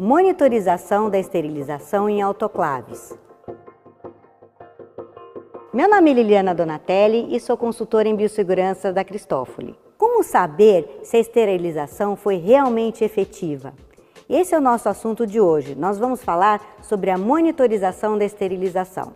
Monitorização da esterilização em autoclaves. Meu nome é Liliana Donatelli e sou consultora em biossegurança da Cristófoli. Como saber se a esterilização foi realmente efetiva? Esse é o nosso assunto de hoje. Nós vamos falar sobre a monitorização da esterilização.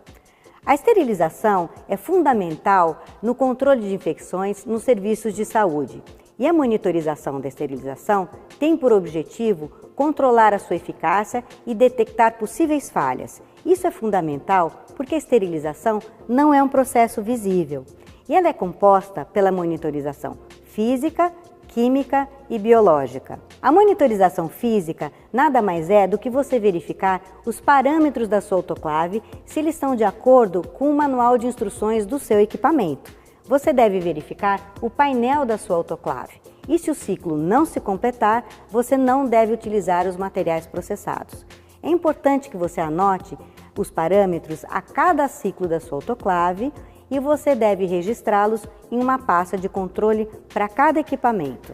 A esterilização é fundamental no controle de infecções nos serviços de saúde. E a monitorização da esterilização tem por objetivo controlar a sua eficácia e detectar possíveis falhas. Isso é fundamental porque a esterilização não é um processo visível e ela é composta pela monitorização física, química e biológica. A monitorização física nada mais é do que você verificar os parâmetros da sua autoclave se eles estão de acordo com o manual de instruções do seu equipamento. Você deve verificar o painel da sua autoclave e se o ciclo não se completar, você não deve utilizar os materiais processados. É importante que você anote os parâmetros a cada ciclo da sua autoclave e você deve registrá-los em uma pasta de controle para cada equipamento.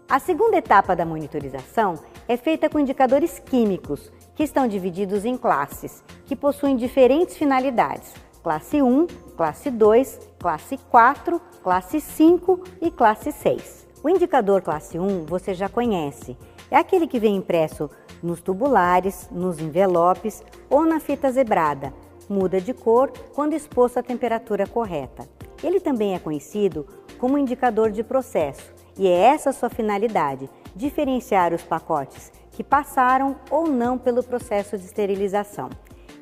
A segunda etapa da monitorização é feita com indicadores químicos, que estão divididos em classes, que possuem diferentes finalidades: classe 1, classe 2, classe 4, classe 5 e classe 6. O indicador classe 1 você já conhece, é aquele que vem impresso nos tubulares, nos envelopes ou na fita zebrada. Muda de cor quando exposto à temperatura correta. Ele também é conhecido como indicador de processo e é essa a sua finalidade, diferenciar os pacotes que passaram ou não pelo processo de esterilização.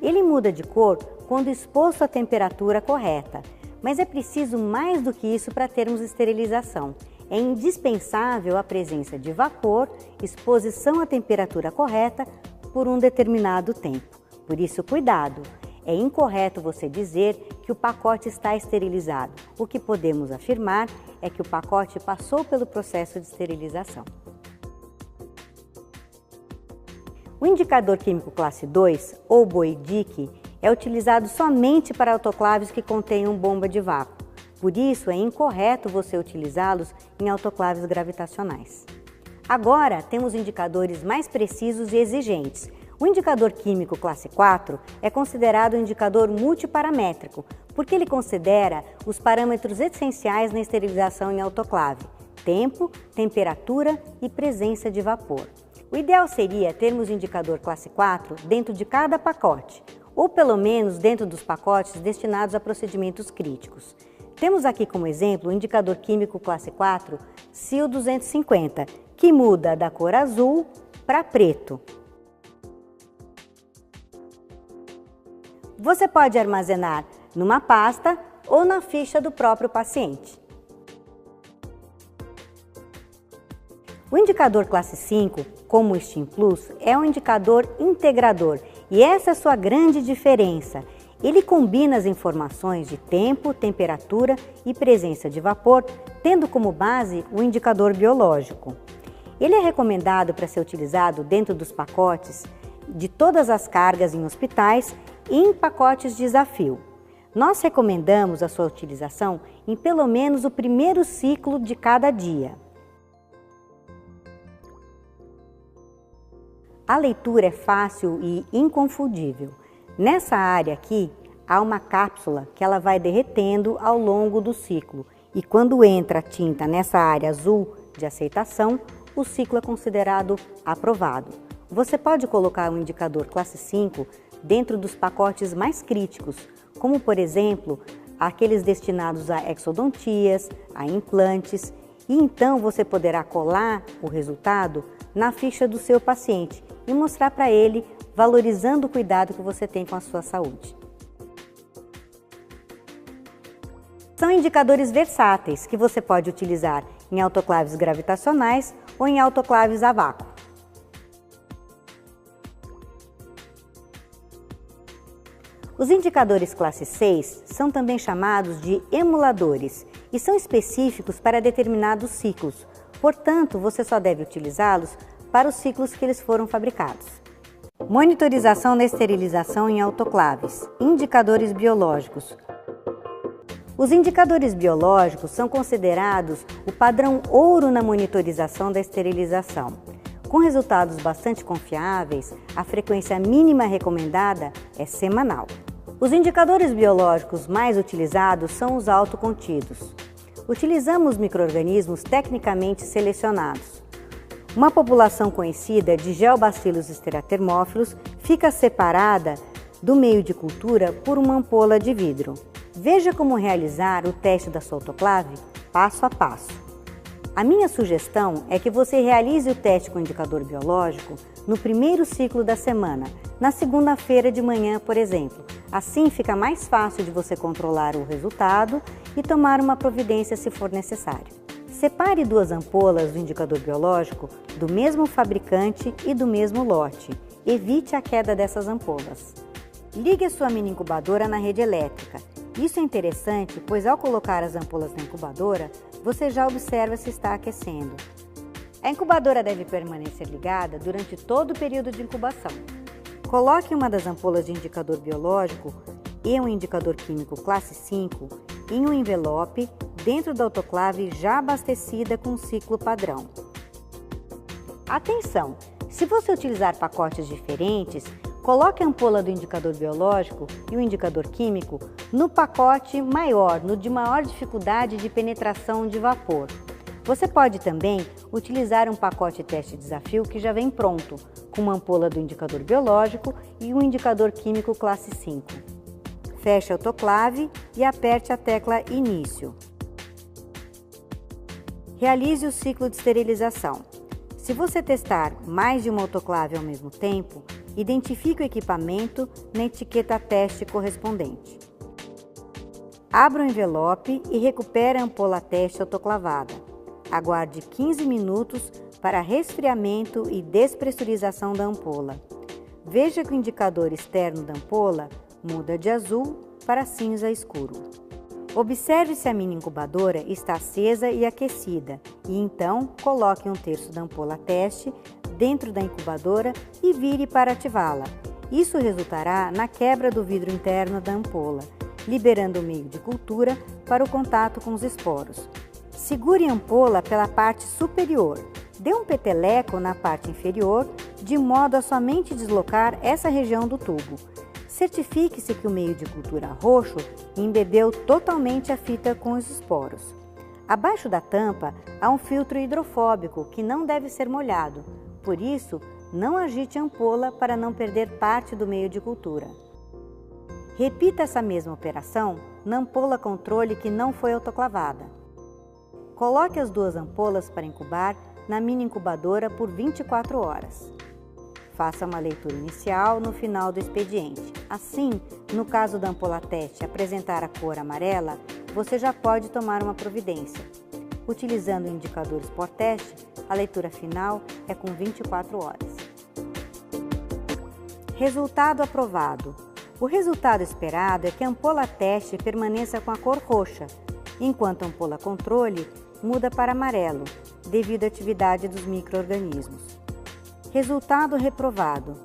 Ele muda de cor quando exposto à temperatura correta, mas é preciso mais do que isso para termos esterilização. É indispensável a presença de vapor, exposição à temperatura correta por um determinado tempo. Por isso, cuidado! É incorreto você dizer que o pacote está esterilizado. O que podemos afirmar é que o pacote passou pelo processo de esterilização. O indicador químico classe 2, ou BOIDIC, é utilizado somente para autoclaves que contenham bomba de vácuo. Por isso, é incorreto você utilizá-los em autoclaves gravitacionais. Agora, temos indicadores mais precisos e exigentes. O indicador químico classe 4 é considerado um indicador multiparamétrico, porque ele considera os parâmetros essenciais na esterilização em autoclave: tempo, temperatura e presença de vapor. O ideal seria termos indicador classe 4 dentro de cada pacote, ou pelo menos dentro dos pacotes destinados a procedimentos críticos. Temos aqui como exemplo o indicador químico classe 4 SIL 250, que muda da cor azul para preto. Você pode armazenar numa pasta ou na ficha do próprio paciente. O indicador classe 5, como o STIM Plus, é um indicador integrador e essa é a sua grande diferença. Ele combina as informações de tempo, temperatura e presença de vapor, tendo como base o indicador biológico. Ele é recomendado para ser utilizado dentro dos pacotes de todas as cargas em hospitais e em pacotes de desafio. Nós recomendamos a sua utilização em pelo menos o primeiro ciclo de cada dia. A leitura é fácil e inconfundível. Nessa área aqui, há uma cápsula que ela vai derretendo ao longo do ciclo e quando entra a tinta nessa área azul de aceitação, o ciclo é considerado aprovado. Você pode colocar um indicador classe 5 dentro dos pacotes mais críticos, como por exemplo, aqueles destinados a exodontias, a implantes, e então você poderá colar o resultado na ficha do seu paciente e mostrar para ele, valorizando o cuidado que você tem com a sua saúde. São indicadores versáteis que você pode utilizar em autoclaves gravitacionais ou em autoclaves a vácuo. Os indicadores classe 6 são também chamados de emuladores e são específicos para determinados ciclos, portanto, você só deve utilizá-los para os ciclos que eles foram fabricados. Monitorização da esterilização em autoclaves, indicadores biológicos. Os indicadores biológicos são considerados o padrão ouro na monitorização da esterilização. Com resultados bastante confiáveis, a frequência mínima recomendada é semanal. Os indicadores biológicos mais utilizados são os autocontidos. Utilizamos micro-organismos tecnicamente selecionados. Uma população conhecida de Geobacillus esterathermófilos fica separada do meio de cultura por uma ampola de vidro. Veja como realizar o teste da sua autoclave passo a passo. A minha sugestão é que você realize o teste com indicador biológico no primeiro ciclo da semana, na segunda-feira de manhã, por exemplo. Assim fica mais fácil de você controlar o resultado e tomar uma providência se for necessário. Separe 2 ampolas do indicador biológico do mesmo fabricante e do mesmo lote. Evite a queda dessas ampolas. Ligue a sua mini incubadora na rede elétrica. Isso é interessante, pois ao colocar as ampolas na incubadora, você já observa se está aquecendo. A incubadora deve permanecer ligada durante todo o período de incubação. Coloque uma das ampolas de indicador biológico e um indicador químico classe 5 em um envelope dentro da autoclave já abastecida com ciclo padrão. Atenção! Se você utilizar pacotes diferentes, coloque a ampola do indicador biológico e o indicador químico no pacote maior, no de maior dificuldade de penetração de vapor. Você pode também utilizar um pacote teste desafio que já vem pronto, com uma ampola do indicador biológico e um indicador químico classe 5. Feche a autoclave e aperte a tecla Início. Realize o ciclo de esterilização. Se você testar mais de uma autoclave ao mesmo tempo, identifique o equipamento na etiqueta teste correspondente. Abra o envelope e recupere a ampola teste autoclavada. Aguarde 15 minutos para resfriamento e despressurização da ampola. Veja que o indicador externo da ampola muda de azul para cinza escuro. Observe se a mini incubadora está acesa e aquecida e então coloque 1/3 da ampola teste dentro da incubadora e vire para ativá-la. Isso resultará na quebra do vidro interno da ampola, liberando o meio de cultura para o contato com os esporos. Segure a ampola pela parte superior. Dê um peteleco na parte inferior, de modo a somente deslocar essa região do tubo. Certifique-se que o meio de cultura roxo embebeu totalmente a fita com os esporos. Abaixo da tampa há um filtro hidrofóbico que não deve ser molhado. Por isso, não agite a ampola para não perder parte do meio de cultura. Repita essa mesma operação na ampola controle que não foi autoclavada. Coloque as 2 ampolas para incubar na mini incubadora por 24 horas. Faça uma leitura inicial no final do expediente. Assim, no caso da ampola teste apresentar a cor amarela, você já pode tomar uma providência. Utilizando o indicador Spot Test, a leitura final é com 24 horas. Resultado aprovado. O resultado esperado é que a ampola teste permaneça com a cor roxa, enquanto a ampola controle muda para amarelo, devido à atividade dos micro-organismos. Resultado reprovado.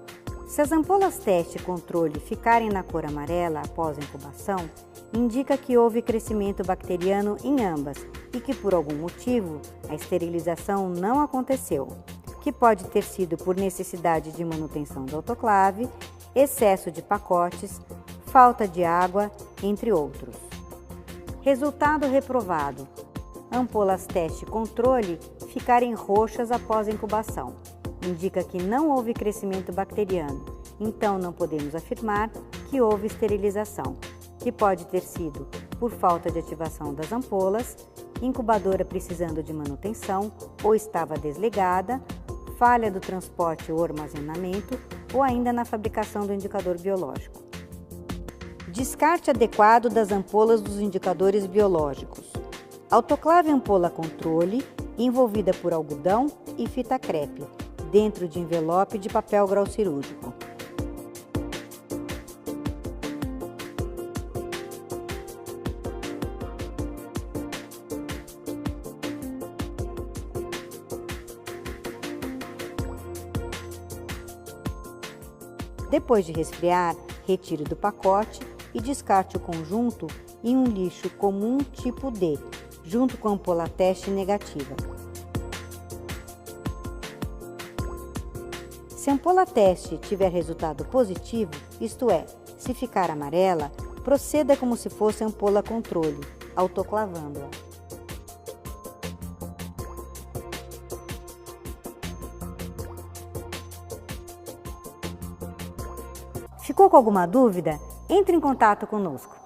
Se as ampolas teste e controle ficarem na cor amarela após a incubação, indica que houve crescimento bacteriano em ambas e que, por algum motivo, a esterilização não aconteceu, que pode ter sido por necessidade de manutenção da autoclave, excesso de pacotes, falta de água, entre outros. Resultado reprovado. Ampolas teste e controle ficarem roxas após a incubação. Indica que não houve crescimento bacteriano, então não podemos afirmar que houve esterilização, que pode ter sido por falta de ativação das ampolas, incubadora precisando de manutenção ou estava desligada, falha do transporte ou armazenamento ou ainda na fabricação do indicador biológico. Descarte adequado das ampolas dos indicadores biológicos. Autoclave ampola controle, envolvida por algodão e fita crepe, dentro de envelope de papel grau cirúrgico. Depois de resfriar, retire do pacote e descarte o conjunto em um lixo comum tipo D, junto com a ampola teste negativa. Se a ampola teste tiver resultado positivo, isto é, se ficar amarela, proceda como se fosse a ampola controle, autoclavando-a. Ficou com alguma dúvida? Entre em contato conosco.